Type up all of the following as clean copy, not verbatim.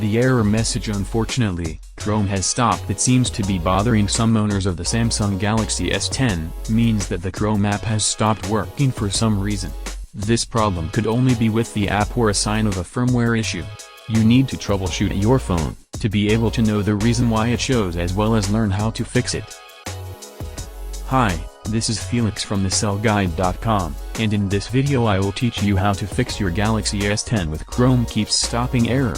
The error message. Unfortunately, Chrome has stopped. It seems to be bothering some owners of the Samsung Galaxy S10, means that the Chrome app has stopped working for some reason. This problem could only be with the app or a sign of a firmware issue. You need to troubleshoot your phone, to be able to know the reason why it shows as well as learn how to fix it. Hi, this is Felix from thecellguide.com, and in this video I will teach you how to fix your Galaxy S10 with Chrome keeps stopping error.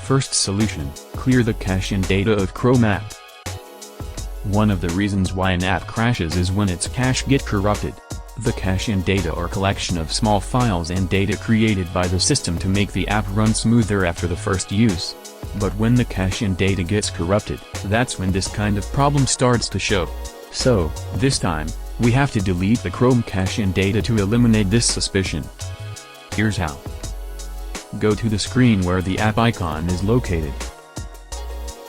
First solution, clear the cache and data of Chrome app. One of the reasons why an app crashes is when its cache gets corrupted. The cache and data are a collection of small files and data created by the system to make the app run smoother after the first use. But when the cache and data gets corrupted, that's when this kind of problem starts to show. So, this time, we have to delete the Chrome cache and data to eliminate this suspicion. Here's how. Go to the screen where the app icon is located.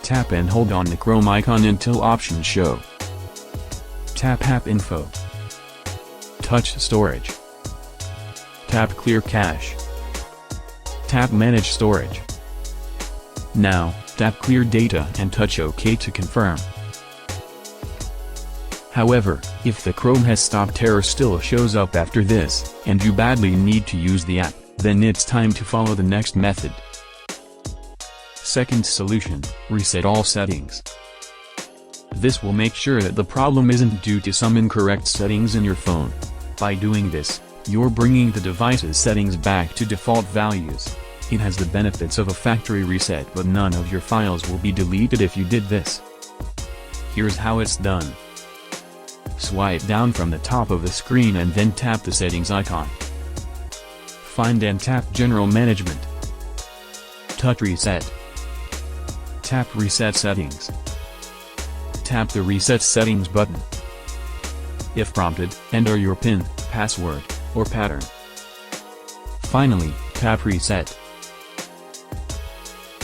Tap and hold on the Chrome icon until options show. Tap App Info. Touch Storage. Tap Clear Cache. Tap Manage Storage. Now, tap Clear Data and touch OK to confirm. However, if the Chrome has stopped error still shows up after this, and you badly need to use the app, then it's time to follow the next method. Second solution, reset all settings. This will make sure that the problem isn't due to some incorrect settings in your phone. By doing this, you're bringing the device's settings back to default values. It has the benefits of a factory reset, but none of your files will be deleted if you did this. Here's how it's done. Swipe down from the top of the screen and then tap the settings icon. Find and tap General Management. Touch Reset. Tap Reset Settings. Tap the Reset Settings button. If prompted, enter your PIN, password, or pattern. Finally, tap Reset.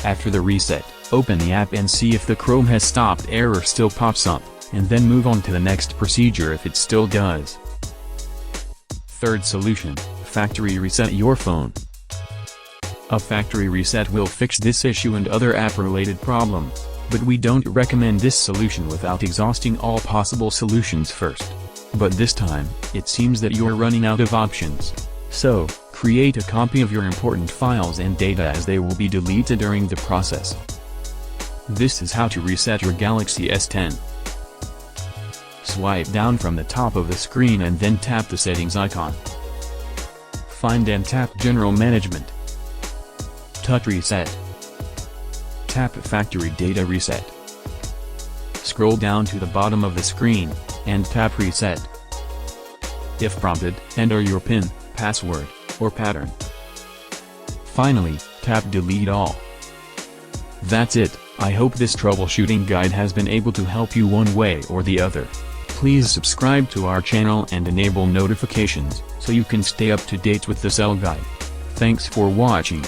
After the reset, open the app and see if the Chrome has stopped error still pops up, and then move on to the next procedure if it still does. Third solution, factory reset your phone. A factory reset will fix this issue and other app-related problems, but we don't recommend this solution without exhausting all possible solutions first. But this time, it seems that you're running out of options. So, create a copy of your important files and data as they will be deleted during the process. This is how to reset your Galaxy S10. Swipe down from the top of the screen and then tap the settings icon. Find and tap General Management. Touch Reset. Tap Factory Data Reset. Scroll down to the bottom of the screen, and tap Reset. If prompted, enter your PIN, password, or pattern. Finally, tap Delete All. That's it. I hope this troubleshooting guide has been able to help you one way or the other. Please subscribe to our channel and enable notifications, so you can stay up to date with the Cell Guide. Thanks for watching.